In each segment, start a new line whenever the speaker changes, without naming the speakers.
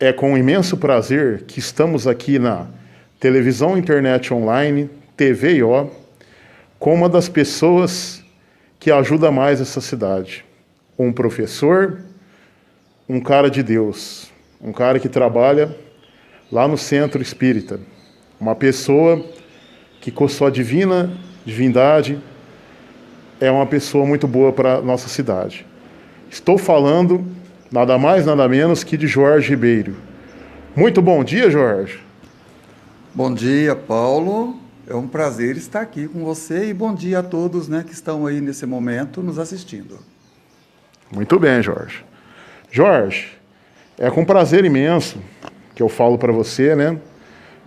É com imenso prazer que estamos aqui na Televisão Internet Online, TVIO, com uma das pessoas que ajuda mais essa cidade. Um professor, um cara de Deus, um cara que trabalha lá no Centro Espírita. Uma pessoa que, com sua divindade, é uma pessoa muito boa para a nossa cidade. Estou falando nada mais, nada menos que de Jorge Ribeiro. Muito bom dia, Jorge.
Bom dia, Paulo. É um prazer estar aqui com você e bom dia a todos, né, que estão aí nesse momento nos assistindo.
Muito bem, Jorge. Jorge, é com prazer imenso que eu falo para você, né,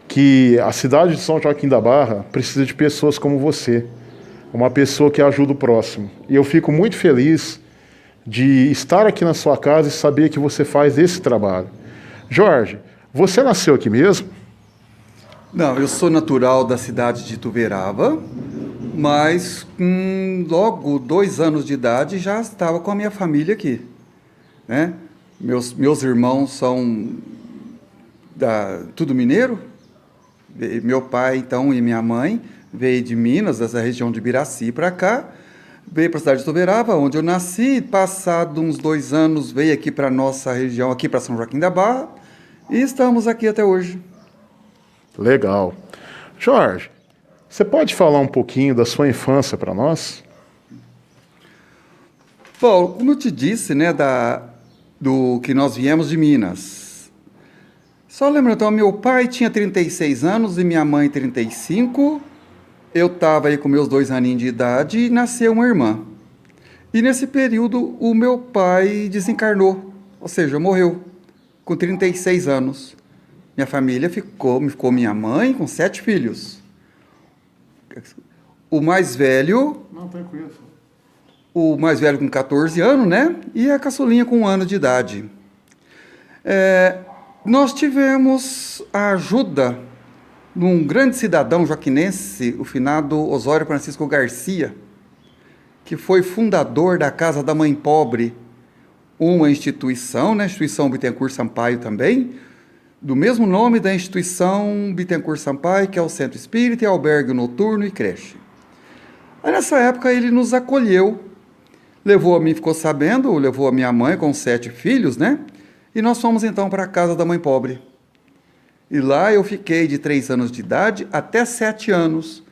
que a cidade de São Joaquim da Barra precisa de pessoas como você, uma pessoa que ajuda o próximo. E eu fico muito feliz de estar aqui na sua casa e saber que você faz esse trabalho. Jorge, você nasceu aqui mesmo?
Não, eu sou natural da cidade de Ituverava, mas com logo 2 anos de idade já estava com a minha família aqui, né? Meus irmãos são tudo mineiro. Meu pai, então, e minha mãe veio de Minas, dessa região de Biraci para cá, veio para a cidade de Ituverava, onde eu nasci. Passado uns 2 anos, veio aqui para a nossa região, aqui para São Joaquim da Barra, e estamos aqui até hoje.
Legal. Jorge, você pode falar um pouquinho da sua infância para nós?
Paulo, como eu te disse, né, do que nós viemos de Minas. Só lembrando, então, meu pai tinha 36 anos e minha mãe 35. Eu estava aí com meus 2 aninhos de idade e nasceu uma irmã. E nesse período o meu pai desencarnou, ou seja, morreu com 36 anos. Minha família ficou minha mãe com 7 filhos. O mais velho...
Não, tranquilo.
O mais velho com 14 anos, né? E a caçulinha com 1 ano de idade. Nós tivemos a ajuda de um grande cidadão joaquinense, o finado Osório Francisco Garcia, que foi fundador da Casa da Mãe Pobre, uma instituição, né? Instituição Bittencourt Sampaio também, do mesmo nome da instituição Bittencourt Sampaio, que é o Centro Espírita, albergue noturno e creche. Aí, nessa época, ele nos acolheu, levou a minha mãe com 7 filhos, né? E nós fomos, então, para a Casa da Mãe Pobre. E lá eu fiquei de 3 anos de idade até 7 anos.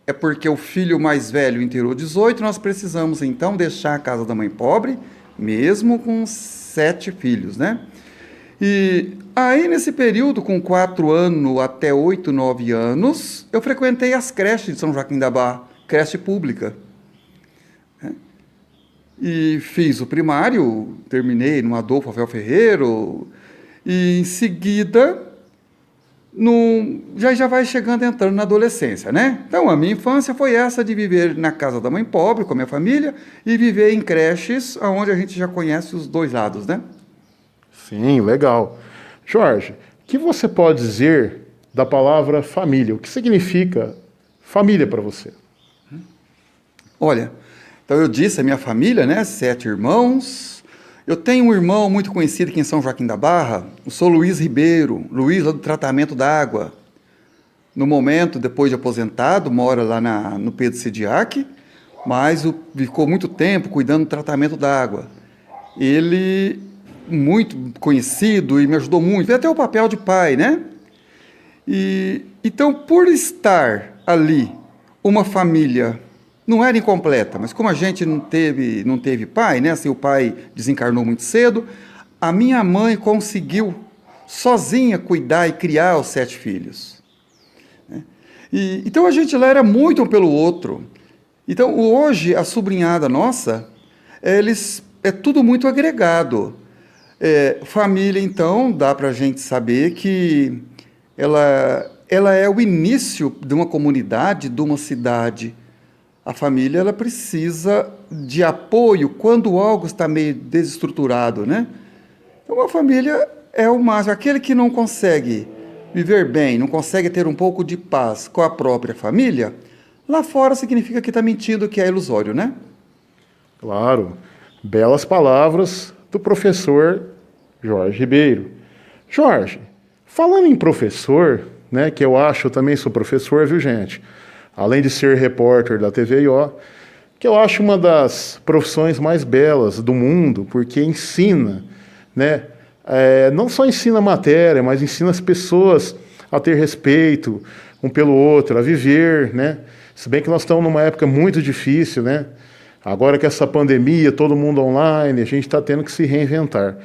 É porque o filho mais velho inteirou 18, nós precisamos, então, deixar a Casa da Mãe Pobre, mesmo com 7 filhos, né? E aí, nesse período, com 4 anos até 8, 9 anos, eu frequentei as creches de São Joaquim da Barra, creche pública. E fiz o primário, terminei no Adolfo Rafael Ferreiro, e em seguida, já vai entrando na adolescência, né? Então, a minha infância foi essa de viver na casa da mãe pobre, com a minha família, e viver em creches, onde a gente já conhece os 2 lados, né?
Sim, legal. Jorge, o que você pode dizer da palavra família? O que significa família para você?
Olha, então eu disse, a minha família, né, 7 irmãos. Eu tenho um irmão muito conhecido aqui em São Joaquim da Barra, o sou Luiz Ribeiro, Luiz lá do tratamento da água. No momento, depois de aposentado, mora lá no Pedro Sidiac, mas ficou muito tempo cuidando do tratamento da água. Ele, muito conhecido e me ajudou muito, fez até o papel de pai, né? Então, por estar ali, uma família... Não era incompleta, mas como a gente não teve pai, né? Assim, o pai desencarnou muito cedo, a minha mãe conseguiu sozinha cuidar e criar os 7 filhos. Então a gente lá era muito um pelo outro. Então hoje a sobrinhada nossa, é tudo muito agregado. Família, então, dá para a gente saber que ela é o início de uma comunidade, de uma cidade. A família, ela precisa de apoio quando algo está meio desestruturado, né? Então, a família é o máximo. Aquele que não consegue viver bem, não consegue ter um pouco de paz com a própria família, lá fora significa que está mentindo, que é ilusório, né?
Claro. Belas palavras do professor Jorge Ribeiro. Jorge, falando em professor, né, que eu também sou professor, viu, gente? Além de ser repórter da TVIO, que eu acho uma das profissões mais belas do mundo, porque ensina, né? Não só ensina matéria, mas ensina as pessoas a ter respeito um pelo outro, a viver, né? Se bem que nós estamos numa época muito difícil, né? Agora que essa pandemia, todo mundo online, a gente está tendo que se reinventar.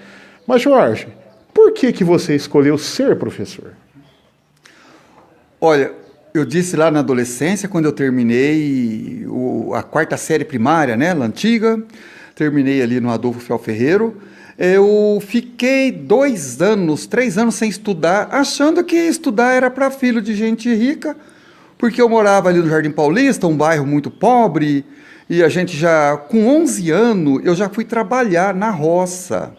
Mas, Jorge, por que você escolheu ser professor?
Olha, eu disse lá na adolescência, quando eu terminei a quarta série primária, né, lá antiga, terminei ali no Adolfo Fiel Ferreiro, eu fiquei 2 anos, 3 anos sem estudar, achando que estudar era para filho de gente rica, porque eu morava ali no Jardim Paulista, um bairro muito pobre, e a gente já, com 11 anos, eu já fui trabalhar na roça.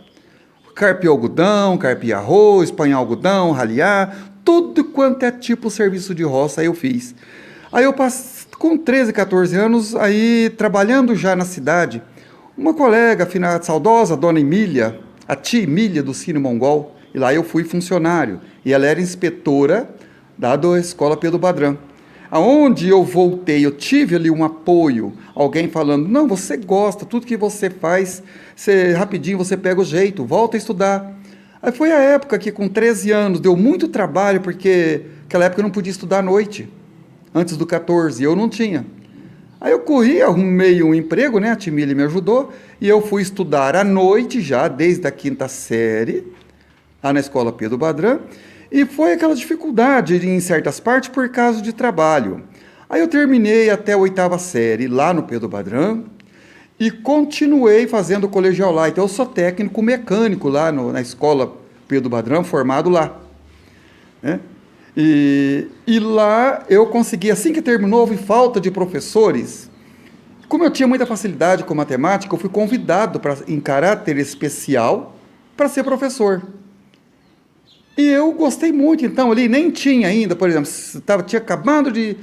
Carpir algodão, carpir arroz, panhar algodão, ralhar, tudo quanto é tipo de serviço de roça eu fiz. Aí eu passei, com 13, 14 anos, aí trabalhando já na cidade, uma colega, afinal saudosa, dona Emília, a tia Emília do Cine Mongol, e lá eu fui funcionário, e ela era inspetora da Escola Pedro Badrã. Aonde eu voltei, eu tive ali um apoio, alguém falando, não, você gosta, tudo que você faz, rapidinho você pega o jeito, volta a estudar. Aí foi a época que com 13 anos deu muito trabalho, porque naquela época eu não podia estudar à noite, antes do 14, eu não tinha. Aí eu corri, arrumei um emprego, né, a Timília me ajudou, e eu fui estudar à noite já, desde a 5ª série, lá na Escola Pedro Badrã, e foi aquela dificuldade em certas partes por causa de trabalho. Aí eu terminei até a 8ª série lá no Pedro Badrã e continuei fazendo o colegial lá. Então eu sou técnico mecânico lá na Escola Pedro Badrã, formado lá, né? E lá eu consegui, assim que terminou, houve falta de professores. Como eu tinha muita facilidade com matemática, eu fui convidado em caráter especial para ser professor. E eu gostei muito, então, ali nem tinha ainda, por exemplo, tinha acabado de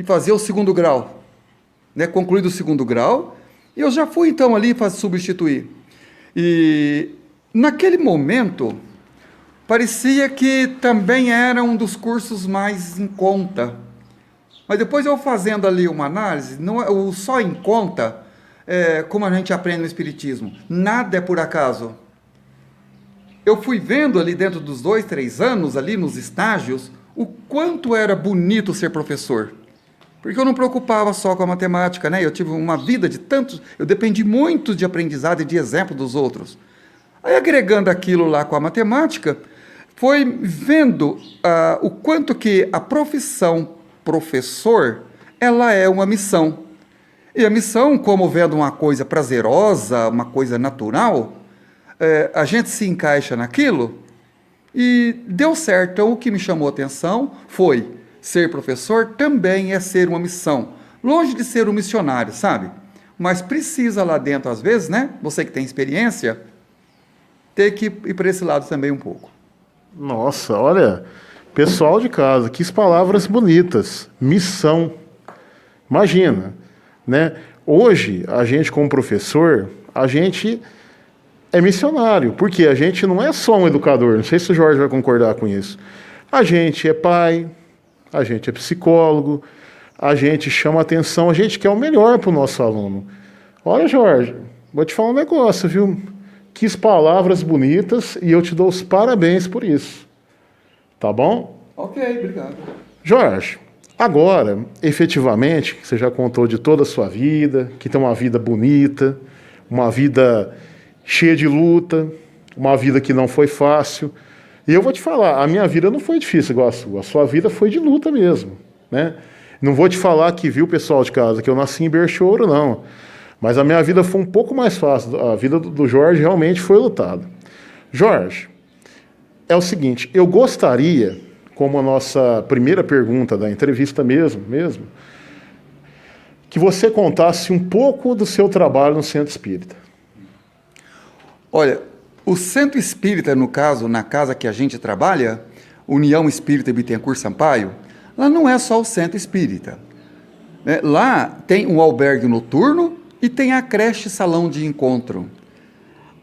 fazer o 2º grau, né, concluído o 2º grau, e eu já fui, então, ali para substituir. E, naquele momento, parecia que também era um dos cursos mais em conta. Mas depois eu fazendo ali uma análise, não é, o só em conta, como a gente aprende no Espiritismo, nada é por acaso. Eu fui vendo ali dentro dos 2, 3 anos, ali nos estágios, o quanto era bonito ser professor. Porque eu não preocupava só com a matemática, né? Eu tive uma vida de tantos... Eu dependi muito de aprendizado e de exemplo dos outros. Aí, agregando aquilo lá com a matemática, foi vendo o quanto que a profissão professor, ela é uma missão. E a missão, como vendo uma coisa prazerosa, uma coisa natural... a gente se encaixa naquilo e deu certo. Então, o que me chamou a atenção foi ser professor também é ser uma missão. Longe de ser um missionário, sabe? Mas precisa lá dentro, às vezes, né? Você que tem experiência, ter que ir para esse lado também um pouco.
Nossa, olha, pessoal de casa, que palavras bonitas. Missão. Imagina, né? Hoje, a gente como professor, a gente... é missionário, porque a gente não é só um educador, não sei se o Jorge vai concordar com isso. A gente é pai, a gente é psicólogo, a gente chama atenção, a gente quer o melhor para o nosso aluno. Olha, Jorge, vou te falar um negócio, viu? Que palavras bonitas e eu te dou os parabéns por isso. Tá bom?
Ok, obrigado.
Jorge, agora, efetivamente, você já contou de toda a sua vida, que tem uma vida bonita, uma vida... cheia de luta, uma vida que não foi fácil. E eu vou te falar, a minha vida não foi difícil igual a sua vida foi de luta mesmo, né? Não vou te falar que, viu, pessoal de casa, que eu nasci em berço de ouro, não. Mas a minha vida foi um pouco mais fácil. A vida do Jorge realmente foi lutada. Jorge, é o seguinte, eu gostaria, como a nossa primeira pergunta da entrevista mesmo, que você contasse um pouco do seu trabalho no Centro Espírita.
Olha, o Centro Espírita, no caso, na casa que a gente trabalha, União Espírita Bittencourt Sampaio, lá não é só o Centro Espírita. Né? Lá tem um albergue noturno e tem a creche salão de encontro.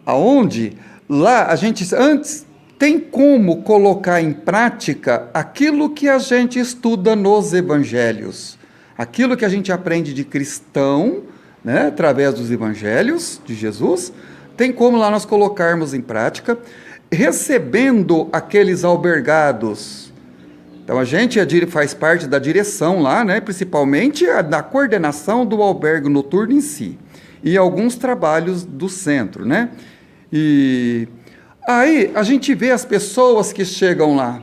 Aonde, lá, a gente, antes, tem como colocar em prática aquilo que a gente estuda nos evangelhos, aquilo que a gente aprende de cristão, né, através dos evangelhos de Jesus, tem como lá nós colocarmos em prática, recebendo aqueles albergados. Então a gente faz parte da direção lá, né, principalmente da coordenação do albergue noturno em si, e alguns trabalhos do centro, né? E aí a gente vê as pessoas que chegam lá,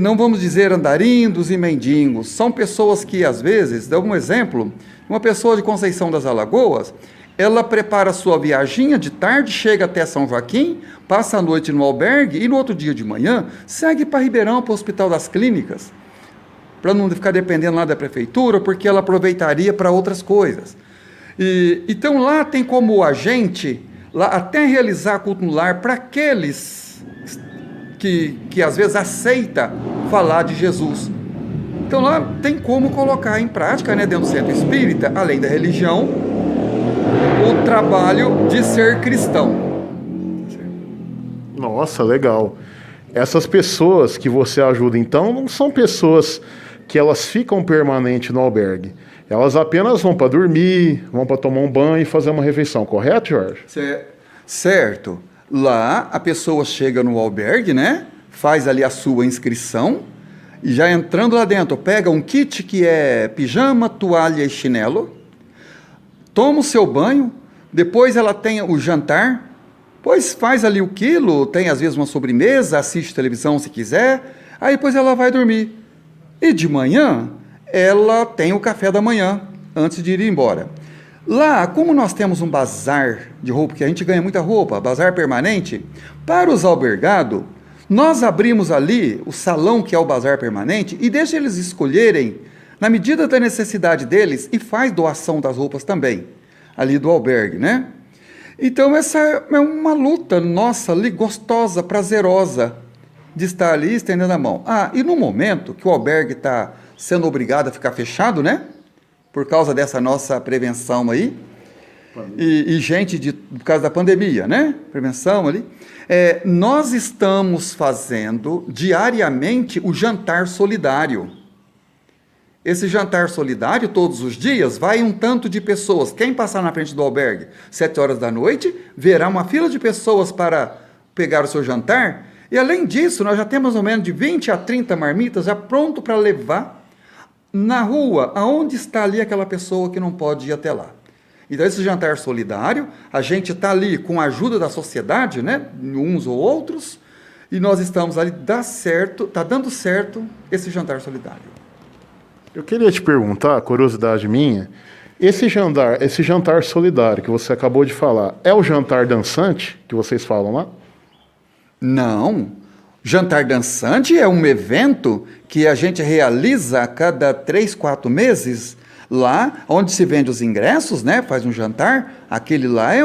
não vamos dizer andarindos e mendigos, são pessoas que às vezes, dá um exemplo, uma pessoa de Conceição das Alagoas, ela prepara a sua viaginha de tarde, chega até São Joaquim, passa a noite no albergue e no outro dia de manhã segue para Ribeirão, para o Hospital das Clínicas, para não ficar dependendo lá da prefeitura, porque ela aproveitaria para outras coisas. Então lá tem como a gente lá até realizar culto no lar para aqueles que às vezes aceita falar de Jesus. Então lá tem como colocar em prática, né, dentro do centro espírita, além da religião, o trabalho de ser cristão.
Nossa, legal. Essas pessoas que você ajuda, então, não são pessoas que elas ficam permanente no albergue. Elas apenas vão para dormir, vão para tomar um banho e fazer uma refeição, correto, Jorge?
Certo. Lá a pessoa chega no albergue, né? Faz ali a sua inscrição e já entrando lá dentro, pega um kit que é pijama, toalha e chinelo, toma o seu banho, depois ela tem o jantar, depois faz ali o quilo, tem às vezes uma sobremesa, assiste televisão se quiser, aí depois ela vai dormir. E de manhã ela tem o café da manhã, antes de ir embora. Lá, como nós temos um bazar de roupa, que a gente ganha muita roupa, bazar permanente, para os albergados, nós abrimos ali o salão que é o bazar permanente e deixa eles escolherem, na medida da necessidade deles, e faz doação das roupas também, ali do albergue, né? Então essa é uma luta nossa ali, gostosa, prazerosa, de estar ali estendendo a mão. E no momento que o albergue está sendo obrigado a ficar fechado, né? Por causa dessa nossa prevenção aí, e gente, por causa da pandemia, né? Prevenção ali. Nós estamos fazendo diariamente o jantar solidário. Esse jantar solidário, todos os dias, vai um tanto de pessoas. Quem passar na frente do albergue, 7 horas da noite, verá uma fila de pessoas para pegar o seu jantar. E além disso, nós já temos mais ou menos de 20 a 30 marmitas já pronto para levar na rua, aonde está ali aquela pessoa que não pode ir até lá. Então, esse jantar solidário, a gente está ali com a ajuda da sociedade, né, uns ou outros, e nós estamos ali, está dando certo esse jantar solidário.
Eu queria te perguntar, curiosidade minha, esse jantar solidário que você acabou de falar, é o jantar dançante que vocês falam lá?
Não. Jantar dançante é um evento que a gente realiza a cada 3, 4 meses, lá onde se vende os ingressos, né? Faz um jantar, aquele lá é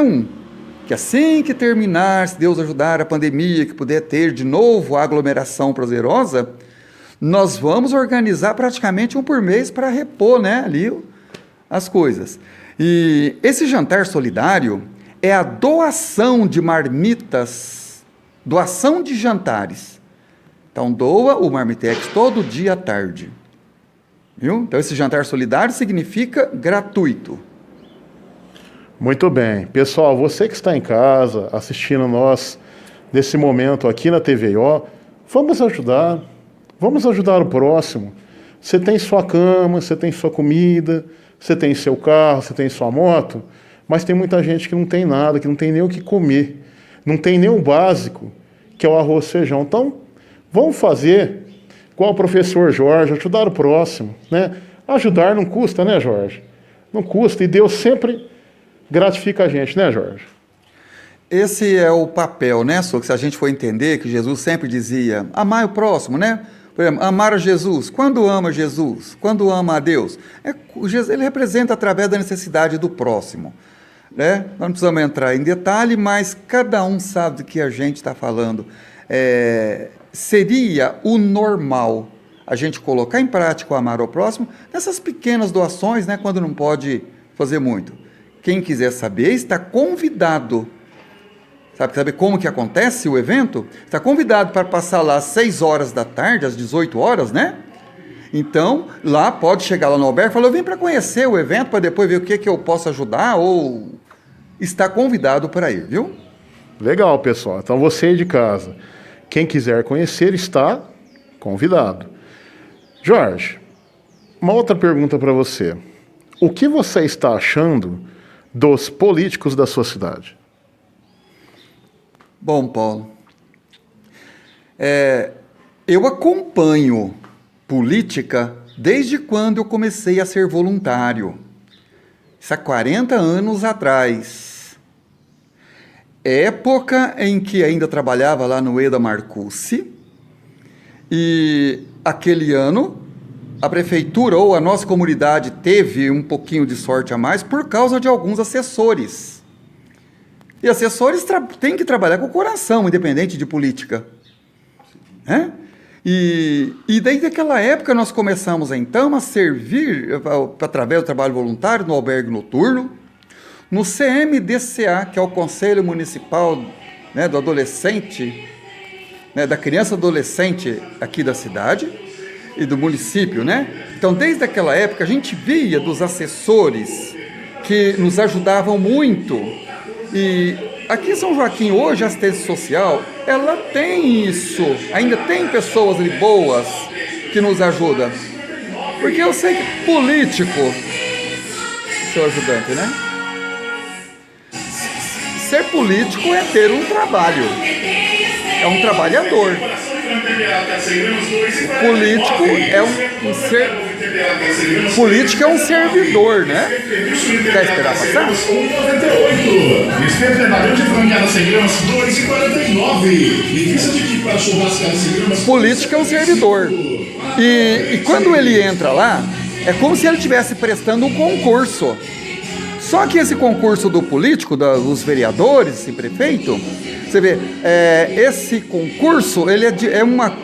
que assim que terminar, se Deus ajudar a pandemia, que puder ter de novo a aglomeração prazerosa, nós vamos organizar praticamente um por mês para repor, né, ali as coisas. E esse jantar solidário é a doação de marmitas, doação de jantares. Então, doa o Marmitex todo dia à tarde. Viu? Então, esse jantar solidário significa gratuito.
Muito bem. Pessoal, você que está em casa, assistindo nós, nesse momento aqui na TVO, vamos ajudar o próximo. Você tem sua cama, você tem sua comida, você tem seu carro, você tem sua moto, mas tem muita gente que não tem nada, que não tem nem o que comer, não tem nem o básico, que é o arroz e feijão. Então, vamos fazer igual o professor Jorge, ajudar o próximo, né? Ajudar não custa, né, Jorge? Não custa, e Deus sempre gratifica a gente, né, Jorge?
Esse é o papel, né, Sô? Que se a gente for entender que Jesus sempre dizia, amar o próximo, né? Por exemplo, amar a Jesus. Quando ama Jesus? Quando ama a Deus? Ele representa através da necessidade do próximo, né? Nós não precisamos entrar em detalhe, mas cada um sabe do que a gente está falando. Seria o normal a gente colocar em prática o amar ao próximo nessas pequenas doações, né, quando não pode fazer muito. Quem quiser saber está convidado saber como que acontece o evento, está convidado para passar lá às 6 horas da tarde, às 18 horas, né? Então, lá pode chegar lá no albergue e falar, eu vim para conhecer o evento, para depois ver o que eu posso ajudar, ou está convidado para ir, viu?
Legal, pessoal. Então, você aí de casa, quem quiser conhecer, está convidado. Jorge, uma outra pergunta para você. O que você está achando dos políticos da sua cidade?
Bom, Paulo, eu acompanho política desde quando eu comecei a ser voluntário. Isso há 40 anos atrás. Época em que ainda trabalhava lá no EDA Marcucci. E aquele ano, a prefeitura ou a nossa comunidade teve um pouquinho de sorte a mais por causa de alguns assessores. E assessores têm que trabalhar com o coração, independente de política. Né? E desde aquela época nós começamos então a servir, através do trabalho voluntário, no albergue noturno, no CMDCA, que é o Conselho Municipal, né, do Adolescente, né, da Criança e Adolescente aqui da cidade e do município, né? Então, desde aquela época, a gente via dos assessores que nos ajudavam muito. E aqui em São Joaquim, hoje, a assistência social, ela tem isso. Ainda tem pessoas ali boas que nos ajudam. Porque eu sei que político, seu ajudante, né? Ser político é ter um trabalho. É um trabalhador. Político é político é um servidor, né? Quer esperar passar? Político é um servidor. E quando ele entra lá, é como se ele estivesse prestando um concurso. Só que esse concurso do político, dos vereadores, esse prefeito, você vê, esse concurso, ele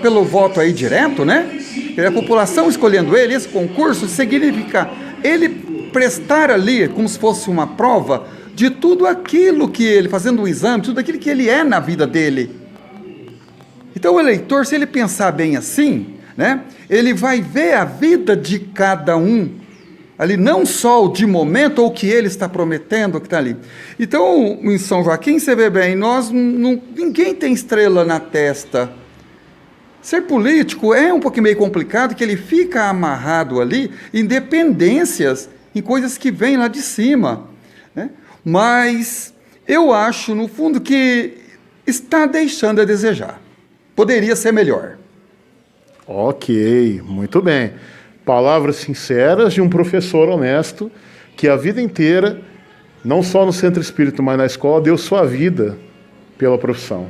pelo voto aí direto, né? A população escolhendo ele, esse concurso significa ele prestar ali, como se fosse uma prova, de tudo aquilo que ele, fazendo um exame, tudo aquilo que ele é na vida dele. Então o eleitor, se ele pensar bem assim, né? Ele vai ver a vida de cada um, ali, não só o de momento, ou o que ele está prometendo, que está ali. Então, em São Joaquim, você vê bem, ninguém tem estrela na testa. Ser político é um pouquinho meio complicado, que ele fica amarrado ali em dependências, em coisas que vêm lá de cima. Né? Mas eu acho, no fundo, que está deixando a desejar. Poderia ser melhor.
Ok, muito bem. Palavras sinceras de um professor honesto que a vida inteira, não só no Centro Espírita, mas na escola, deu sua vida pela profissão.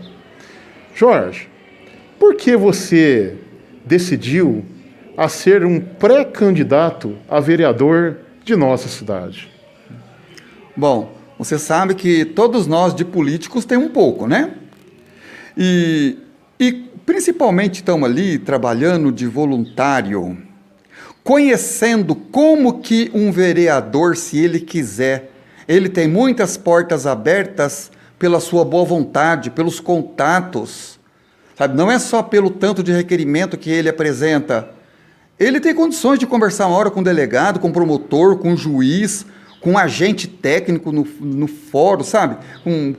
Jorge, por que você decidiu a ser um pré-candidato a vereador de nossa cidade?
Bom, você sabe que todos nós de políticos tem um pouco, né? E principalmente estamos ali trabalhando de voluntário, conhecendo como que um vereador, se ele quiser, ele tem muitas portas abertas pela sua boa vontade, pelos contatos, sabe? Não é só pelo tanto de requerimento que ele apresenta. Ele tem condições de conversar uma hora com o delegado, com o promotor, com o juiz, com um agente técnico no fórum, sabe?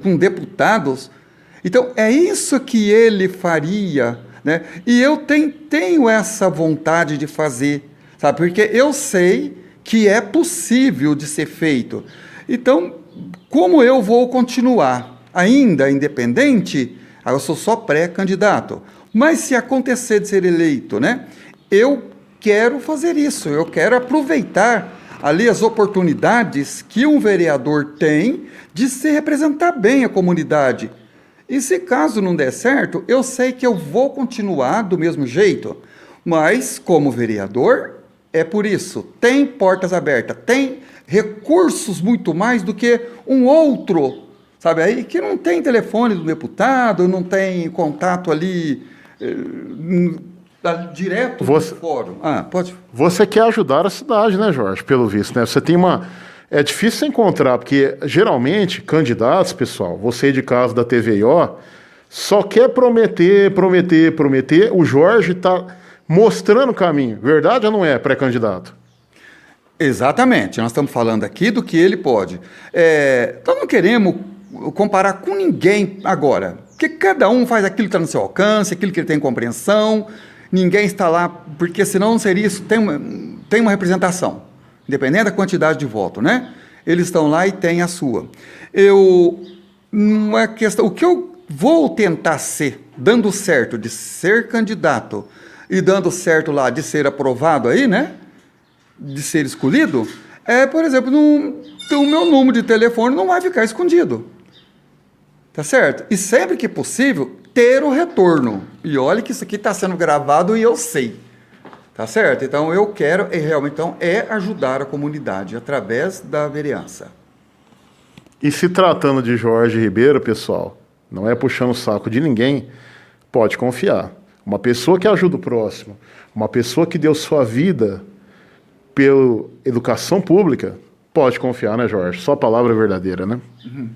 Com deputados. Então, é isso que ele faria, né? E eu tenho essa vontade de fazer, sabe? Porque eu sei que é possível de ser feito. Então, como eu vou continuar ainda independente, eu sou só pré-candidato. Mas se acontecer de ser eleito, né? Eu quero fazer isso, eu quero aproveitar ali as oportunidades que um vereador tem de se representar bem a comunidade. E se caso não der certo, eu sei que eu vou continuar do mesmo jeito, mas como vereador, é por isso, tem portas abertas, tem recursos muito mais do que um outro, sabe, aí que não tem telefone do deputado, não tem contato ali direto do fórum. Pode.
Você quer ajudar a cidade, né, Jorge, pelo visto, né? Você tem É difícil encontrar, porque geralmente candidatos, pessoal, você de casa da TVO, só quer prometer, prometer, prometer. O Jorge está mostrando o caminho. Verdade ou não é, pré-candidato?
Exatamente, nós estamos falando aqui do que ele pode. Nós não queremos comparar com ninguém agora, porque cada um faz aquilo que está no seu alcance, aquilo que ele tem compreensão, ninguém está lá, porque senão não seria isso, tem uma representação, independente da quantidade de voto, né? Eles estão lá e têm a sua. Não é questão, o que eu vou tentar ser, dando certo de ser candidato e dando certo lá de ser aprovado aí, né? De ser escolhido, por exemplo, o meu número de telefone não vai ficar escondido. Tá certo? E sempre que possível, ter o retorno. E olha que isso aqui está sendo gravado e eu sei. Tá certo? Então eu quero realmente ajudar a comunidade através da vereança.
E se tratando de Jorge Ribeiro, pessoal, não é puxando o saco de ninguém, pode confiar. Uma pessoa que ajuda o próximo, uma pessoa que deu sua vida pela educação pública, pode confiar, né, Jorge? Só a palavra verdadeira, né?
Uhum.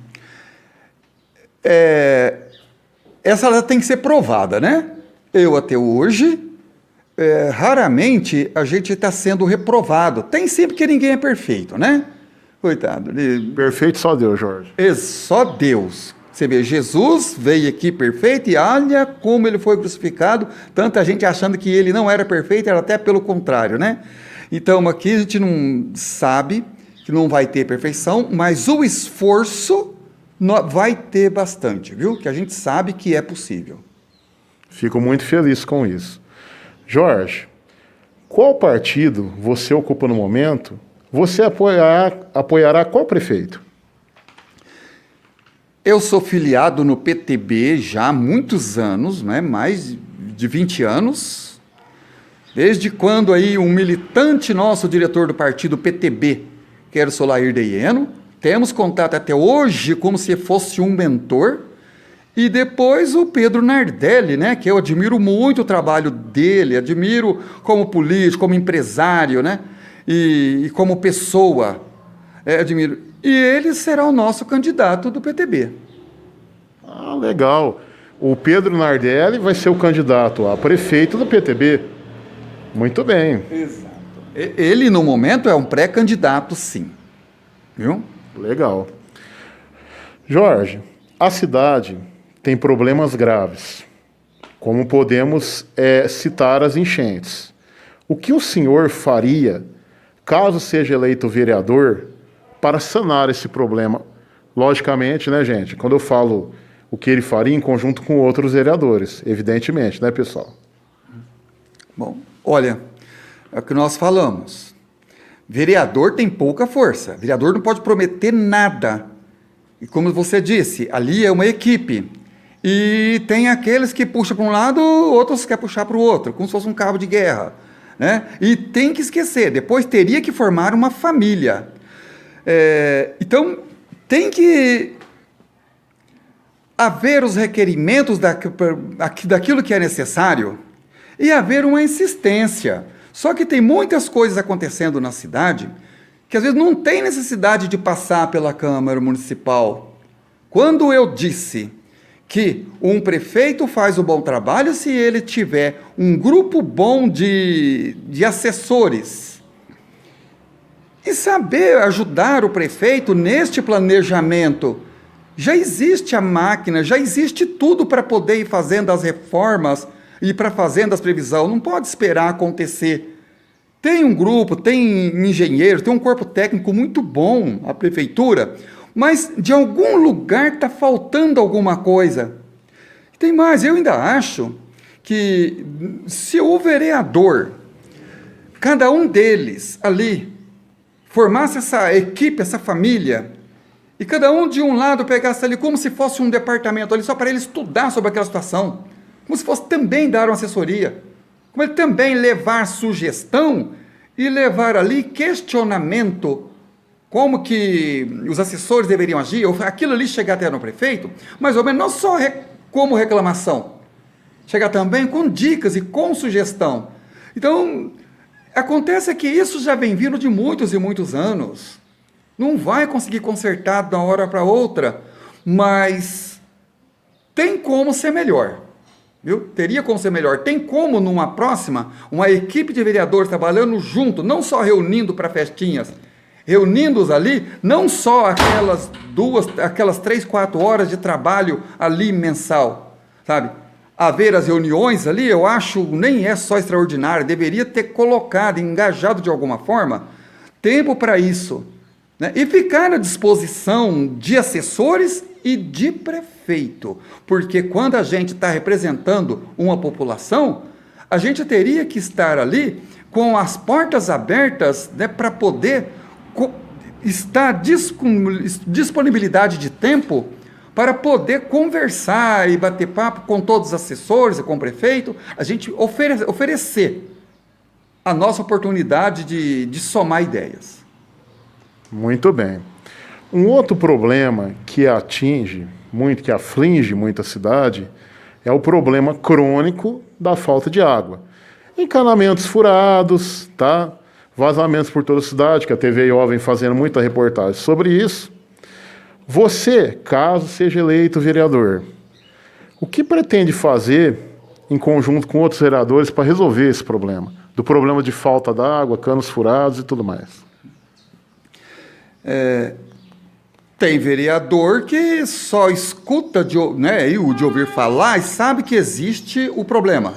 Essa tem que ser provada, né? Eu até hoje, raramente a gente está sendo reprovado. Tem sempre que ninguém é perfeito, né? Coitado.
Perfeito só Deus, Jorge.
Só Deus. Você vê, Jesus veio aqui perfeito e olha como ele foi crucificado, tanta gente achando que ele não era perfeito, era até pelo contrário, né? Então aqui a gente não sabe que não vai ter perfeição, mas o esforço vai ter bastante, viu? Que a gente sabe que é possível.
Fico muito feliz com isso. Jorge, qual partido você ocupa no momento? Você apoiará qual prefeito?
Eu sou filiado no PTB já há muitos anos, né? Mais de 20 anos. Desde quando aí um militante nosso, diretor do partido PTB, que era o Solair Deieno, temos contato até hoje como se fosse um mentor, e depois o Pedro Nardelli, né, que eu admiro muito o trabalho dele, admiro como político, como empresário, né, e como pessoa, admiro. E ele será o nosso candidato do PTB.
Ah, legal. O Pedro Nardelli vai ser o candidato a prefeito do PTB. Muito bem.
Exato. Ele, no momento, é um pré-candidato, sim. Viu?
Legal. Jorge, a cidade tem problemas graves, como podemos citar as enchentes. O que o senhor faria, caso seja eleito vereador, para sanar esse problema? Logicamente, né, gente? Quando eu falo o que ele faria em conjunto com outros vereadores, evidentemente, né, pessoal?
Bom, olha, é o que nós falamos. Vereador tem pouca força. Vereador não pode prometer nada. E como você disse, ali é uma equipe. E tem aqueles que puxam para um lado, outros querem puxar para o outro, como se fosse um cabo de guerra, né? E tem que esquecer, depois teria que formar uma família. Então, tem que haver os requerimentos daquilo que é necessário e haver uma insistência. Só que tem muitas coisas acontecendo na cidade que às vezes não tem necessidade de passar pela Câmara Municipal. Quando eu disse que um prefeito faz um bom trabalho se ele tiver um grupo bom de assessores e saber ajudar o prefeito neste planejamento, já existe a máquina, já existe tudo para poder ir fazendo as reformas e para fazendo as previsões, não pode esperar acontecer. Tem um grupo, tem engenheiros, tem um corpo técnico muito bom, a prefeitura, mas de algum lugar está faltando alguma coisa. Tem mais, eu ainda acho que se o vereador, cada um deles ali, formasse essa equipe, essa família, e cada um de um lado pegasse ali como se fosse um departamento ali, só para ele estudar sobre aquela situação, como se fosse também dar uma assessoria, como ele também levar sugestão e levar ali questionamento, como que os assessores deveriam agir, ou aquilo ali chegar até no prefeito, mais ou menos não só como reclamação, chegar também com dicas e com sugestão. Então, acontece que isso já vem vindo de muitos e muitos anos. Não vai conseguir consertar de uma hora para outra, mas tem como ser melhor. Viu? Teria como ser melhor. Tem como, numa próxima, uma equipe de vereadores trabalhando junto, não só reunindo para festinhas, reunindo-os ali, não só aquelas 3, 4 horas de trabalho ali mensal, sabe? Haver as reuniões ali, eu acho, nem é só extraordinário, deveria ter colocado, engajado de alguma forma, tempo para isso, né? E ficar à disposição de assessores e de prefeito, porque quando a gente está representando uma população, a gente teria que estar ali com as portas abertas, né, para poder estar disponibilidade de tempo para poder conversar e bater papo com todos os assessores e com o prefeito, a gente oferecer a nossa oportunidade de somar ideias.
Muito bem. Um outro problema que que aflige muito a cidade, é o problema crônico da falta de água. Encanamentos furados, tá? Vazamentos por toda a cidade, que a TVIO vem fazendo muita reportagem sobre isso. Você, caso seja eleito vereador, o que pretende fazer em conjunto com outros vereadores para resolver esse problema? Do problema de falta d'água, canos furados e tudo mais.
Tem vereador que só escuta de ouvir falar e sabe que existe o problema.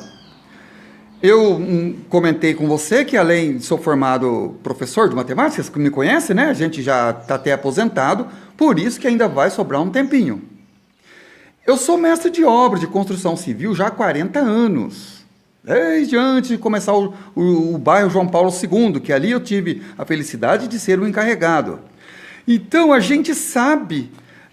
Eu comentei com você que, além de sou formado professor de matemática, vocês me conhecem, né? A gente já está até aposentado, por isso que ainda vai sobrar um tempinho. Eu sou mestre de obra de construção civil já há 40 anos. Desde antes de começar o bairro João Paulo II, que ali eu tive a felicidade de ser o encarregado. Então, a gente sabe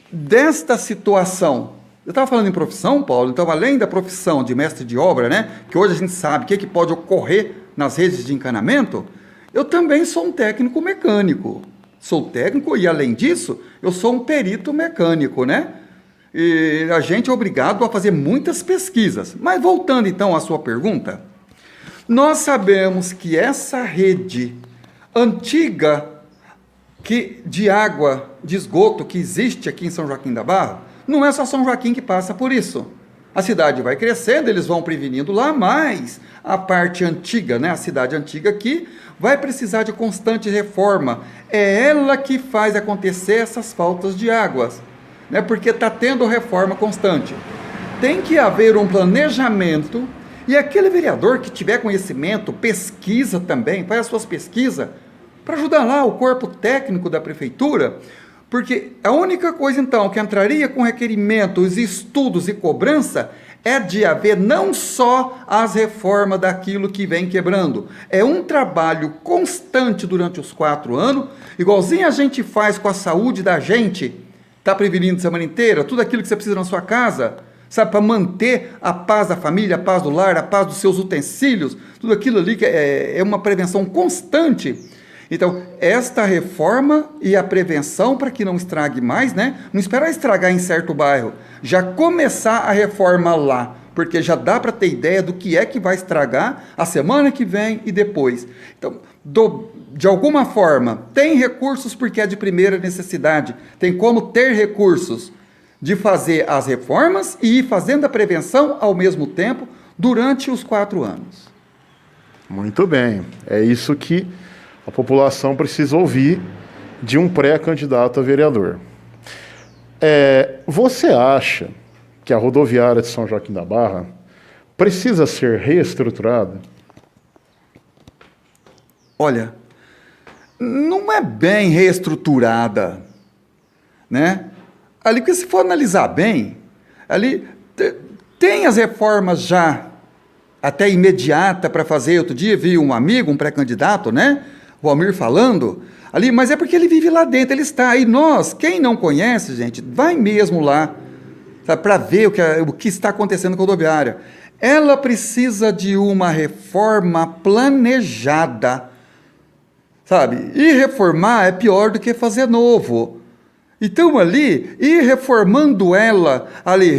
desta situação. Eu estava falando em profissão, Paulo, então, além da profissão de mestre de obra, né, que hoje a gente sabe o que pode ocorrer nas redes de encanamento, eu também sou um técnico mecânico. Sou técnico e, além disso, eu sou um perito mecânico, né? E a gente é obrigado a fazer muitas pesquisas. Mas, voltando, então, à sua pergunta, nós sabemos que essa rede antiga de água, de esgoto que existe aqui em São Joaquim da Barra, não é só São Joaquim que passa por isso. A cidade vai crescendo, eles vão prevenindo lá, mas a parte antiga, né, a cidade antiga aqui, vai precisar de constante reforma. É ela que faz acontecer essas faltas de águas, né, porque está tendo reforma constante. Tem que haver um planejamento, e aquele vereador que tiver conhecimento, pesquisa também, faz as suas pesquisas, para ajudar lá o corpo técnico da prefeitura, porque a única coisa, então, que entraria com requerimentos, estudos e cobrança é de haver não só as reformas daquilo que vem quebrando. É um trabalho constante durante os 4 anos, igualzinho a gente faz com a saúde da gente, está prevenindo a semana inteira, tudo aquilo que você precisa na sua casa, sabe, para manter a paz da família, a paz do lar, a paz dos seus utensílios, tudo aquilo ali que é uma prevenção constante. Então, esta reforma e a prevenção para que não estrague mais, né? Não esperar estragar em certo bairro, já começar a reforma lá, porque já dá para ter ideia do que é que vai estragar a semana que vem e depois. Então, de alguma forma, tem recursos porque é de primeira necessidade, tem como ter recursos de fazer as reformas e ir fazendo a prevenção ao mesmo tempo durante os 4 anos.
Muito bem, é isso que a população precisa ouvir de um pré-candidato a vereador. Você acha que a rodoviária de São Joaquim da Barra precisa ser reestruturada?
Olha, não é bem reestruturada, né? Ali, porque se for analisar bem, ali tem as reformas já até imediata para fazer. Outro dia vi um amigo, um pré-candidato, né? O Almir falando ali, mas é porque ele vive lá dentro, ele está aí. Nós, quem não conhece, gente, vai mesmo lá, para ver o que está acontecendo com a rodoviária. Ela precisa de uma reforma planejada, sabe? E reformar é pior do que fazer novo. Então ali, ir reformando ela ali,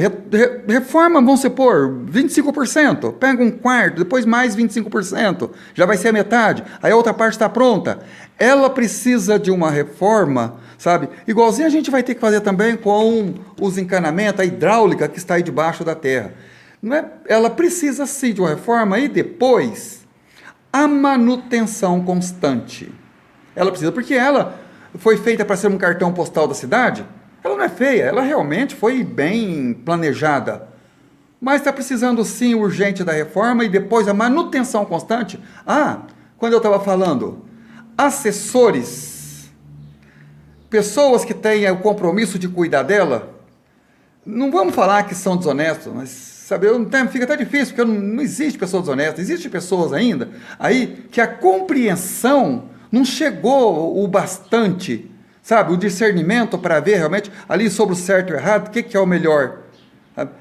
reforma, vamos supor, 25%, pega um quarto, depois mais 25%, já vai ser a metade, aí a outra parte está pronta. Ela precisa de uma reforma, sabe? Igualzinho a gente vai ter que fazer também com os encanamentos, a hidráulica que está aí debaixo da terra. Não é? Ela precisa sim de uma reforma e depois a manutenção constante. Ela precisa, porque ela foi feita para ser um cartão postal da cidade, ela não é feia, ela realmente foi bem planejada. Mas está precisando sim urgente da reforma e depois a manutenção constante. Quando eu estava falando, assessores, pessoas que têm o compromisso de cuidar dela, não vamos falar que são desonestos, mas sabe, fica até difícil, porque não existe pessoa desonesta, existem pessoas ainda aí que a compreensão não chegou o bastante, sabe, o discernimento para ver realmente ali sobre o certo e o errado, o que é o melhor.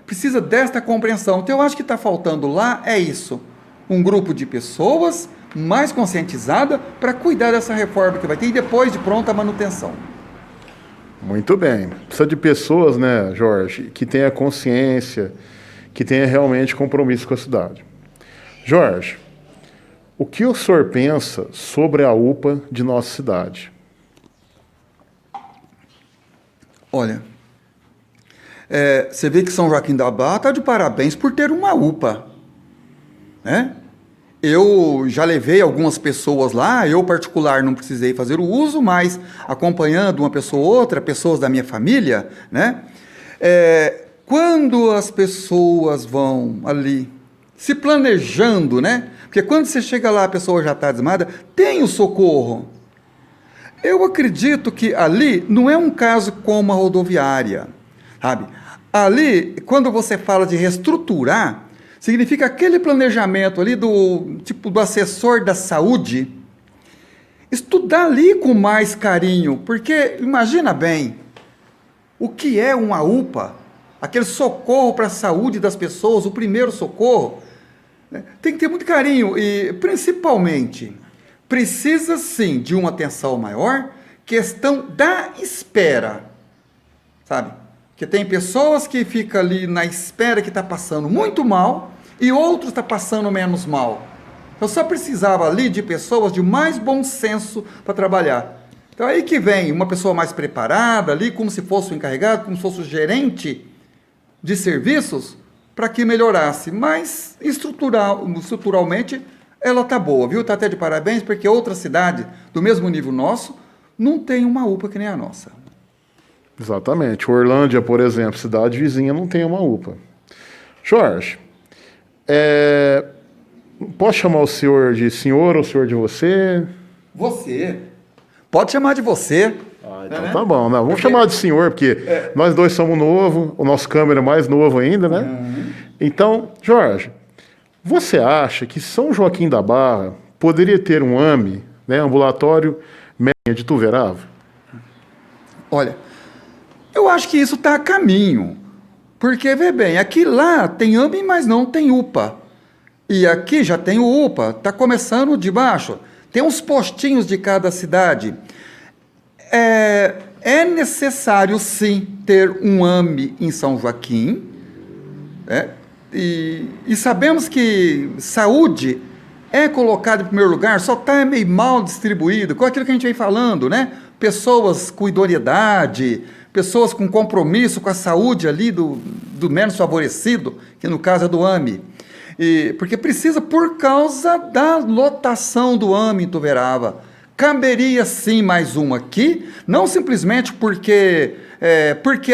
Precisa desta compreensão. Então eu acho que está faltando lá é isso, um grupo de pessoas mais conscientizada para cuidar dessa reforma que vai ter e depois de pronta a manutenção.
Muito bem. Precisa de pessoas, né, Jorge, que tenha consciência, que tenha realmente compromisso com a cidade. Jorge, o que o senhor pensa sobre a UPA de nossa cidade?
Olha, você vê que São Joaquim da Barra está de parabéns por ter uma UPA, né? Eu já levei algumas pessoas lá, eu particular não precisei fazer o uso, mas acompanhando uma pessoa ou outra, pessoas da minha família, né? Quando as pessoas vão ali se planejando, né? Porque quando você chega lá, a pessoa já está desmaiada, tem o socorro. Eu acredito que ali não é um caso como a rodoviária, sabe? Ali, quando você fala de reestruturar, significa aquele planejamento ali do assessor da saúde, estudar ali com mais carinho, porque imagina bem, o que é uma UPA, aquele socorro para a saúde das pessoas, o primeiro socorro, né? Tem que ter muito carinho e, principalmente, precisa sim de uma atenção maior, questão da espera, sabe? Porque tem pessoas que ficam ali na espera que está passando muito mal e outros está passando menos mal. Eu só precisava ali de pessoas de mais bom senso para trabalhar. Então aí que vem uma pessoa mais preparada ali, como se fosse o encarregado, como se fosse o gerente de serviços, para que melhorasse. Mas estruturalmente ela está boa, viu? Está até de parabéns, porque outra cidade do mesmo nível nosso não tem uma UPA que nem a nossa.
Exatamente. Orlândia, por exemplo, cidade vizinha, não tem uma UPA. Jorge, posso chamar o senhor de senhor ou o senhor de você?
Você. Pode chamar de você.
Então tá bom, né? Vamos chamar de senhor, porque nós dois somos novos, o nosso câmera é mais novo ainda, né? Então, Jorge, você acha que São Joaquim da Barra poderia ter um AME, né, ambulatório médio de Tuverava?
Olha, eu acho que isso está a caminho, porque, vê bem, aqui lá tem AME, mas não tem UPA, e aqui já tem o UPA, está começando de baixo, tem uns postinhos de cada cidade. É necessário, sim, ter um AME em São Joaquim, e sabemos que saúde é colocada em primeiro lugar, só está meio mal distribuído, com aquilo que a gente vem falando, né? Pessoas com idoneidade, pessoas com compromisso com a saúde ali do menos favorecido, que no caso é do AME. Porque precisa, por causa da lotação do AME em Tuverava. Caberia sim mais uma aqui, não simplesmente porque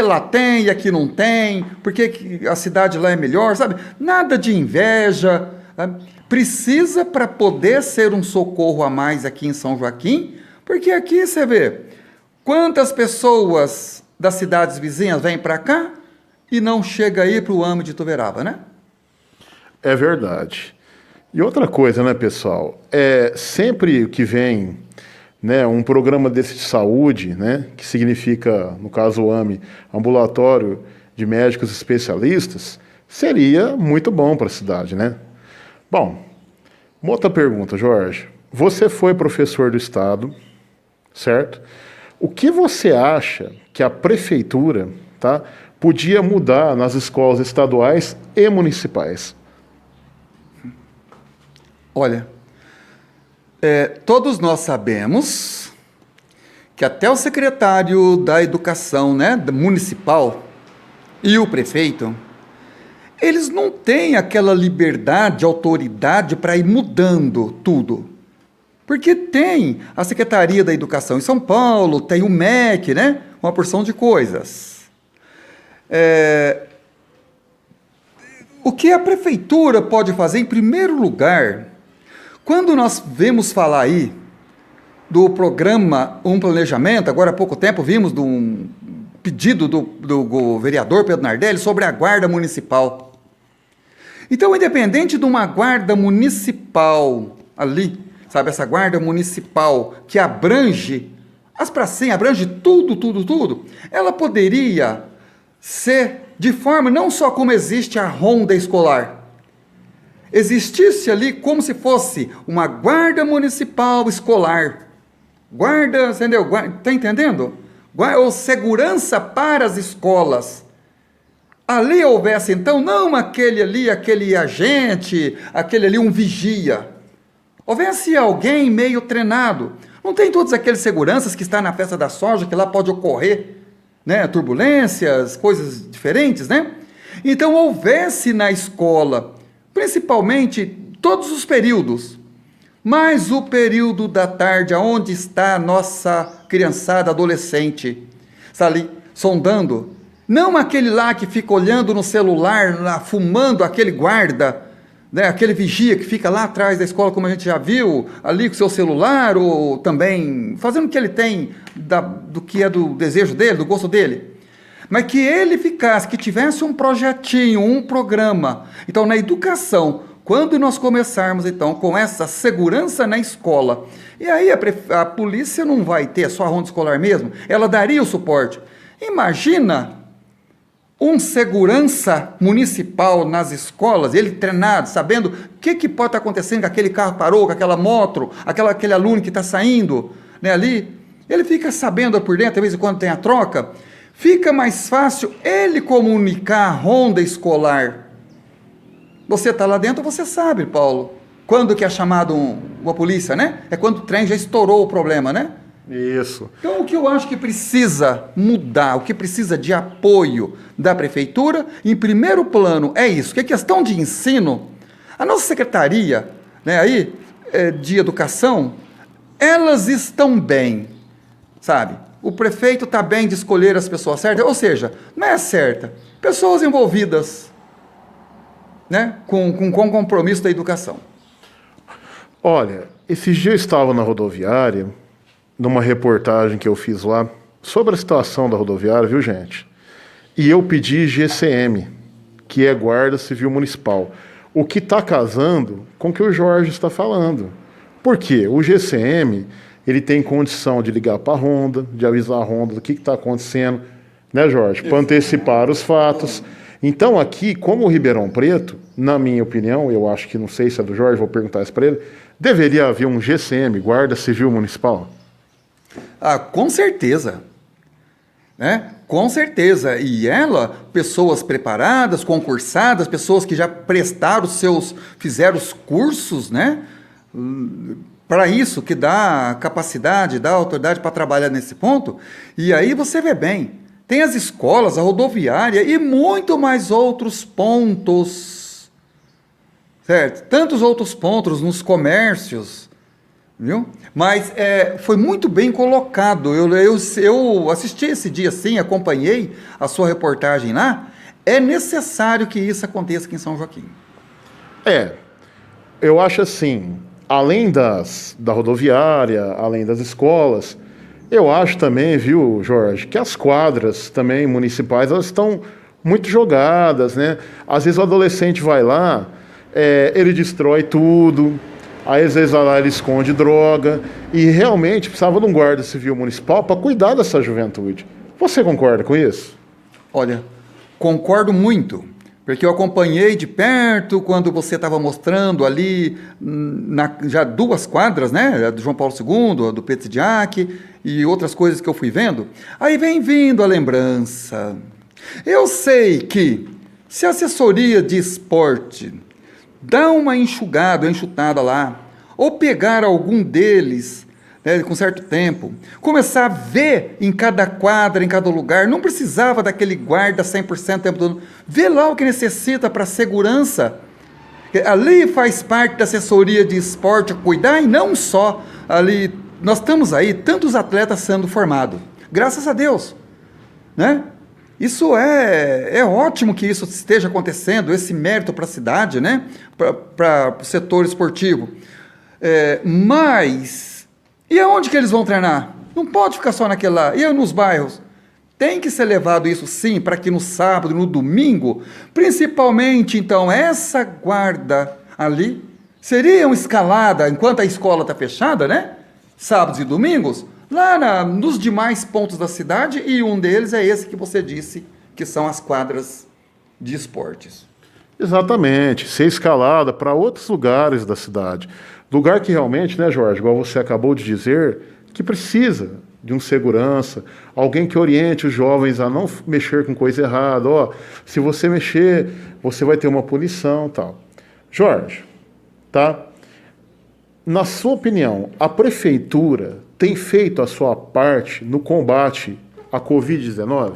lá tem e aqui não tem, porque a cidade lá é melhor, sabe? Nada de inveja, sabe? Precisa para poder ser um socorro a mais aqui em São Joaquim, porque aqui você vê quantas pessoas das cidades vizinhas vêm para cá e não chega aí para o AME de Tuverava, né?
É verdade. E outra coisa, né, pessoal? Sempre que vem, né, um programa desse de saúde, né, que significa, no caso o AME, ambulatório de médicos especialistas, seria muito bom para a cidade, né? Bom, uma outra pergunta, Jorge. Você foi professor do Estado, certo? O que você acha que a prefeitura, tá, podia mudar nas escolas estaduais e municipais?
Olha, todos nós sabemos que até o secretário da Educação, né, municipal e o prefeito, eles não têm aquela liberdade, autoridade para ir mudando tudo. Porque tem a Secretaria da Educação em São Paulo, tem o MEC, né, uma porção de coisas. O que a prefeitura pode fazer, em primeiro lugar, quando nós vemos falar aí do programa Um Planejamento, agora há pouco tempo vimos de um pedido do vereador Pedro Nardelli sobre a guarda municipal. Então, independente de uma guarda municipal ali, sabe, essa guarda municipal que abrange as pracinhas, abrange tudo, ela poderia ser de forma não só como existe a ronda escolar, existisse ali como se fosse uma guarda municipal escolar. Guarda, entendeu? Está entendendo? Ou segurança para as escolas. Ali houvesse, então, não aquele ali, aquele agente, aquele ali, um vigia. Houvesse alguém meio treinado. Não tem todos aqueles seguranças que está na festa da soja, que lá pode ocorrer, né, turbulências, coisas diferentes, né? Então, houvesse na escola, principalmente, todos os períodos, mas o período da tarde, onde está a nossa criançada, adolescente, está ali, sondando, não aquele lá que fica olhando no celular, lá, fumando, aquele guarda, né, aquele vigia que fica lá atrás da escola, como a gente já viu, ali com o seu celular, ou também fazendo o que ele tem, do que é do desejo dele, do gosto dele. Mas que ele ficasse, que tivesse um projetinho, um programa. Então, na educação, quando nós começarmos, então, com essa segurança na escola, e aí a polícia não vai ter só a ronda escolar mesmo, ela daria o suporte. Imagina um segurança municipal nas escolas, ele treinado, sabendo o que pode estar acontecendo, que aquele carro parou, com aquela moto, aquele aluno que está saindo, né, ali, ele fica sabendo por dentro, de vez em quando tem a troca, fica mais fácil ele comunicar a ronda escolar. Você está lá dentro, você sabe, Paulo, quando que é chamado uma polícia, né? É quando o trem já estourou o problema, né?
Isso.
Então, o que eu acho que precisa mudar, o que precisa de apoio da prefeitura, em primeiro plano, é isso, que é questão de ensino. A nossa secretaria, né, aí, de educação, elas estão bem, sabe? O prefeito está bem de escolher as pessoas certas, ou seja, não é certa, pessoas envolvidas, né, com compromisso da educação.
Olha, esses dias eu estava na rodoviária, numa reportagem que eu fiz lá, sobre a situação da rodoviária, viu, gente? E eu pedi GCM, que é Guarda Civil Municipal, o que está casando com o que o Jorge está falando. Por quê? O GCM, ele tem condição de ligar para a Ronda, de avisar a Ronda do que está acontecendo, né, Jorge? Para antecipar os fatos. Então, aqui, como o Ribeirão Preto, na minha opinião, eu acho que, não sei se é do Jorge, vou perguntar isso para ele, deveria haver um GCM, Guarda Civil Municipal?
Ah, com certeza. Né? Com certeza. E ela, pessoas preparadas, concursadas, pessoas que já prestaram fizeram os cursos, né? Para isso, que dá capacidade, dá autoridade para trabalhar nesse ponto. E aí você vê bem, tem as escolas, a rodoviária e muito mais outros pontos, certo? Tantos outros pontos nos comércios, viu? Mas foi muito bem colocado. Eu assisti esse dia, sim, acompanhei a sua reportagem lá. É necessário que isso aconteça aqui em São Joaquim.
Eu acho assim, além da rodoviária, além das escolas, eu acho também, viu, Jorge, que as quadras também municipais, elas estão muito jogadas, né? Às vezes o adolescente vai lá, ele destrói tudo, aí às vezes lá ele esconde droga, e realmente precisava de um guarda civil municipal para cuidar dessa juventude. Você concorda com isso?
Olha, concordo muito, Porque eu acompanhei de perto quando você estava mostrando ali já 2 quadras, né? A do João Paulo II, a do Petsidiak e outras coisas que eu fui vendo. Aí vem vindo a lembrança. Eu sei que se a assessoria de esporte dá uma enxutada lá, ou pegar algum deles, né, com certo tempo, começar a ver em cada quadra, em cada lugar, não precisava daquele guarda 100% o tempo todo, vê lá o que necessita para segurança, ali faz parte da assessoria de esporte cuidar, e não só ali, nós estamos aí, tantos atletas sendo formados, graças a Deus, né? Isso é ótimo que isso esteja acontecendo, esse mérito para a cidade, né? Para o setor esportivo, mas e aonde que eles vão treinar? Não pode ficar só naquele lá. E nos bairros? Tem que ser levado isso sim, para que no sábado, no domingo, principalmente então, essa guarda ali, seria uma escalada enquanto a escola está fechada, né? Sábados e domingos, lá nos demais pontos da cidade, e um deles é esse que você disse, que são as quadras de esportes.
Exatamente, ser escalada para outros lugares da cidade. Lugar que realmente, né, Jorge, igual você acabou de dizer, que precisa de um segurança, alguém que oriente os jovens a não mexer com coisa errada. Ó, se você mexer, você vai ter uma punição, tal. Jorge, tá? Na sua opinião, a prefeitura tem feito a sua parte no combate à Covid-19?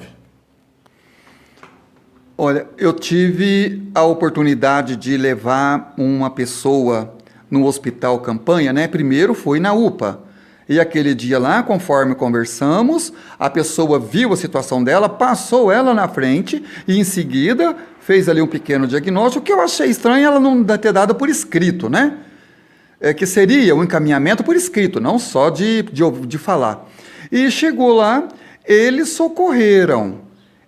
Olha, eu tive a oportunidade de levar uma pessoa no hospital campanha, né? Primeiro foi na UPA. E aquele dia lá, conforme conversamos, a pessoa viu a situação dela, passou ela na frente e em seguida fez ali um pequeno diagnóstico, que eu achei estranho ela não ter dado por escrito, né? Que seria um encaminhamento por escrito, não só de falar. E chegou lá, eles socorreram.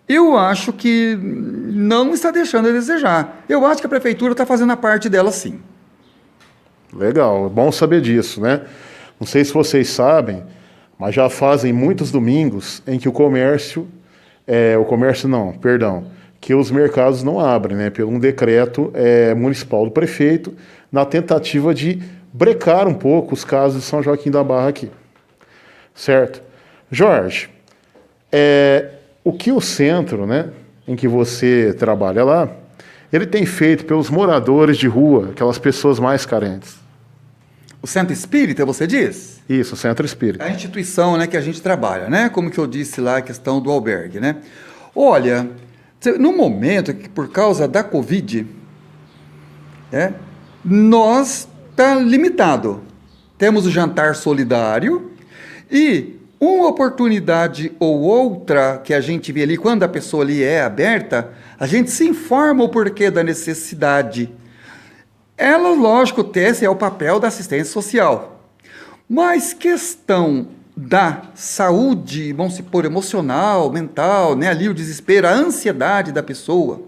Eu acho que não está deixando a desejar. Eu acho que a prefeitura está fazendo a parte dela sim.
Legal, é bom saber disso, né? Não sei se vocês sabem, mas já fazem muitos domingos em que que os mercados não abrem, né? Pelo um decreto municipal do prefeito, na tentativa de brecar um pouco os casos de São Joaquim da Barra aqui. Certo? Jorge, o que o centro, né, em que você trabalha lá, ele tem feito pelos moradores de rua, aquelas pessoas mais carentes?
O Centro Espírita, você diz?
Isso, o Centro Espírita.
A instituição, né, que a gente trabalha, né? Como que eu disse lá, a questão do albergue, né? Olha, no momento que por causa da Covid, nós está limitado. Temos o jantar solidário e uma oportunidade ou outra que a gente vê ali, quando a pessoa ali é aberta, a gente se informa o porquê da necessidade. Ela, lógico, esse é o papel da assistência social. Mas questão da saúde, vamos supor, emocional, mental, né, ali o desespero, a ansiedade da pessoa.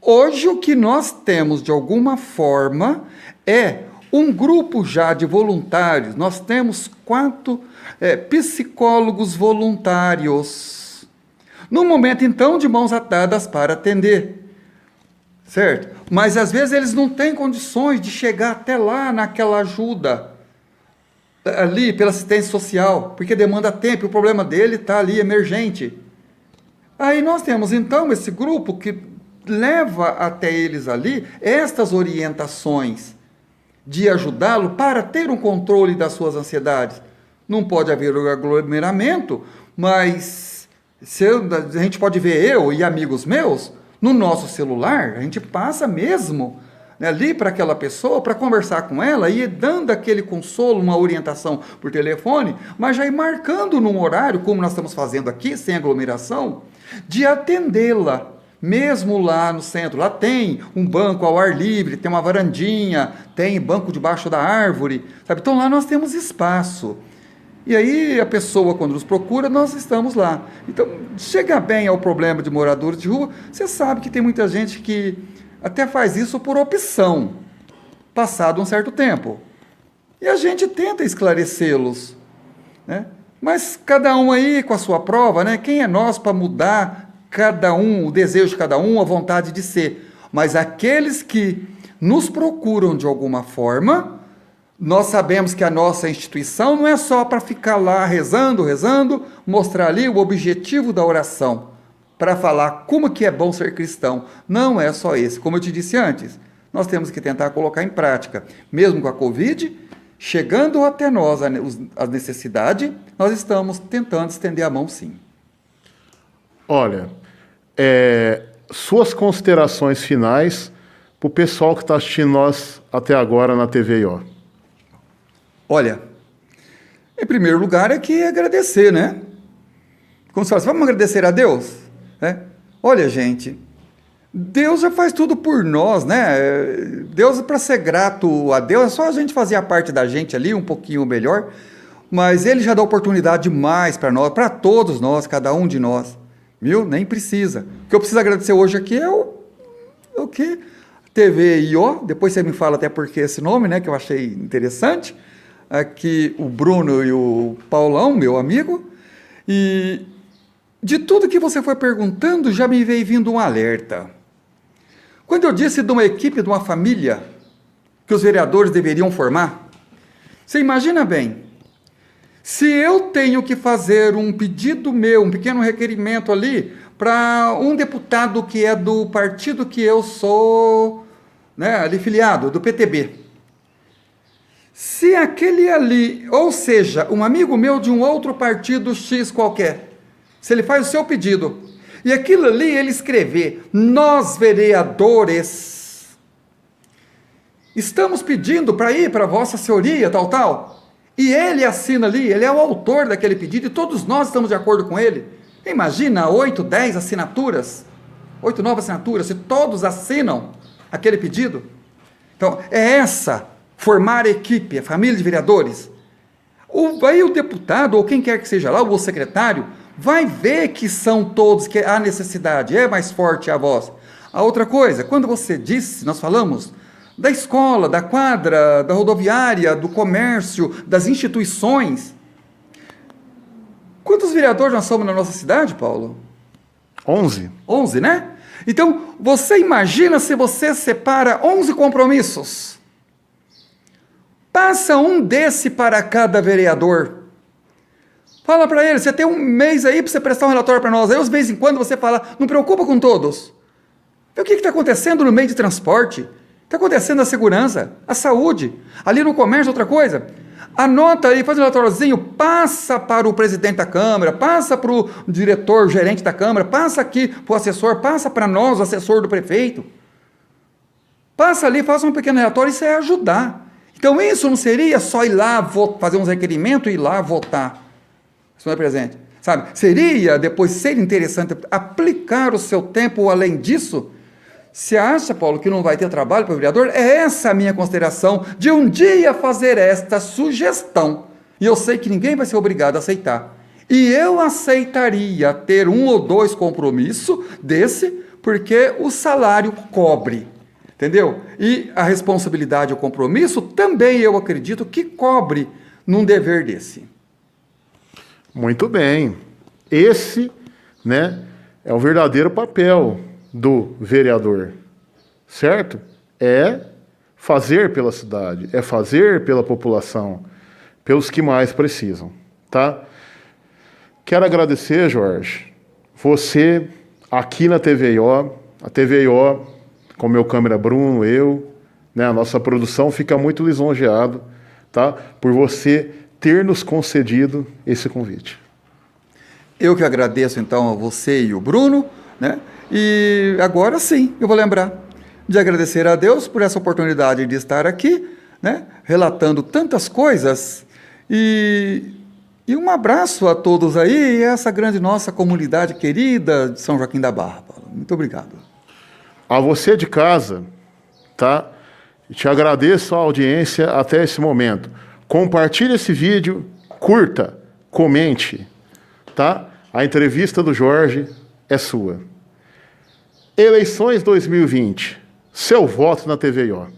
Hoje o que nós temos, de alguma forma, é um grupo já de voluntários. Nós temos 4 psicólogos voluntários. No momento, então, de mãos atadas para atender. Certo? Mas às vezes eles não têm condições de chegar até lá naquela ajuda, ali pela assistência social, porque demanda tempo, e o problema dele está ali emergente. Aí nós temos então esse grupo que leva até eles ali estas orientações de ajudá-lo para ter um controle das suas ansiedades. Não pode haver um aglomeramento, mas a gente pode ver eu e amigos meus, no nosso celular, a gente passa mesmo, né, ali para aquela pessoa, para conversar com ela e dando aquele consolo, uma orientação por telefone, mas já ir marcando num horário, como nós estamos fazendo aqui, sem aglomeração, de atendê-la, mesmo lá no centro. Lá tem um banco ao ar livre, tem uma varandinha, tem banco debaixo da árvore, sabe? Então lá nós temos espaço. E aí a pessoa, quando nos procura, nós estamos lá. Então, chega bem ao problema de moradores de rua, você sabe que tem muita gente que até faz isso por opção, passado um certo tempo. E a gente tenta esclarecê-los, né? Mas cada um aí com a sua prova, né? Quem é nós para mudar cada um, o desejo de cada um, a vontade de ser? mas aqueles que nos procuram de alguma forma, nós sabemos que a nossa instituição não é só para ficar lá rezando, mostrar ali o objetivo da oração, para falar como que é bom ser cristão. Não é só esse. Como eu te disse antes, nós temos que tentar colocar em prática. Mesmo com a Covid, chegando até nós a necessidade, nós estamos tentando estender a mão, sim.
Olha, suas considerações finais para o pessoal que está assistindo nós até agora na TVIO.
Olha, em primeiro lugar é que agradecer, né? Como se fala, vamos agradecer a Deus? Olha, gente, Deus já faz tudo por nós, né? Deus, para ser grato a Deus, é só a gente fazer a parte da gente ali, um pouquinho melhor, mas Ele já dá oportunidade demais para nós, para todos nós, cada um de nós, viu? Nem precisa. O que eu preciso agradecer hoje aqui é o que? TVIO, depois você me fala até porque esse nome, né, que eu achei interessante, aqui o Bruno e o Paulão, meu amigo, e de tudo que você foi perguntando, já me veio vindo um alerta. Quando eu disse de uma equipe, de uma família, que os vereadores deveriam formar, você imagina bem, se eu tenho que fazer um pedido meu, um pequeno requerimento ali, para um deputado que é do partido que eu sou, né, ali filiado, do PTB, se aquele ali, ou seja, um amigo meu de um outro partido X qualquer, se ele faz o seu pedido, e aquilo ali ele escrever, nós vereadores, estamos pedindo para ir para vossa senhoria, tal, e ele assina ali, ele é o autor daquele pedido, e todos nós estamos de acordo com ele. Imagina 8, 10 assinaturas, 8, 9 assinaturas, se todos assinam aquele pedido. Então, formar a equipe, a família de vereadores. Aí o deputado, ou quem quer que seja lá, ou o secretário, vai ver que são todos, que há necessidade, é mais forte a voz. A outra coisa, quando você disse, nós falamos da escola, da quadra, da rodoviária, do comércio, das instituições. Quantos vereadores nós somos na nossa cidade, Paulo?
11.
11, né? Então, você imagina se você separa 11 compromissos. Passa um desse para cada vereador. Fala para ele, você tem um mês aí para você prestar um relatório para nós. Aí, de vez em quando, você fala, não preocupa com todos. Vê o que está acontecendo no meio de transporte. Está acontecendo a segurança, a saúde. Ali no comércio, outra coisa. Anota aí, faz um relatóriozinho, passa para o presidente da Câmara, passa para o diretor, gerente da Câmara, passa aqui para o assessor, passa para nós, o assessor do prefeito. Passa ali, faça um pequeno relatório, isso é ajudar. Então isso não seria só ir lá, fazer uns requerimentos e ir lá votar. Isso não é presente. Sabe? Seria, depois, ser interessante aplicar o seu tempo além disso. Você acha, Paulo, que não vai ter trabalho para o vereador? É essa a minha consideração de um dia fazer esta sugestão. E eu sei que ninguém vai ser obrigado a aceitar. E eu aceitaria ter 1 ou 2 compromissos desse, porque o salário cobre. Entendeu? E a responsabilidade e o compromisso também eu acredito que cobre num dever desse.
Muito bem. Esse, né, é o verdadeiro papel do vereador, certo? É fazer pela cidade, é fazer pela população, pelos que mais precisam, tá? Quero agradecer, Jorge, você aqui na TVIO, a TVIO, com meu câmera Bruno, eu, né, a nossa produção fica muito lisonjeado, tá? Por você ter nos concedido esse convite.
Eu que agradeço, então, a você e o Bruno, né? E agora sim, eu vou lembrar de agradecer a Deus por essa oportunidade de estar aqui, né? Relatando tantas coisas. E um abraço a todos aí, e essa grande nossa comunidade querida de São Joaquim da Barra, Paulo. Muito obrigado.
A você de casa, tá? Te agradeço a audiência até esse momento. Compartilhe esse vídeo, curta, comente, tá? A entrevista do Jorge é sua. Eleições 2020. Seu voto na TVIO.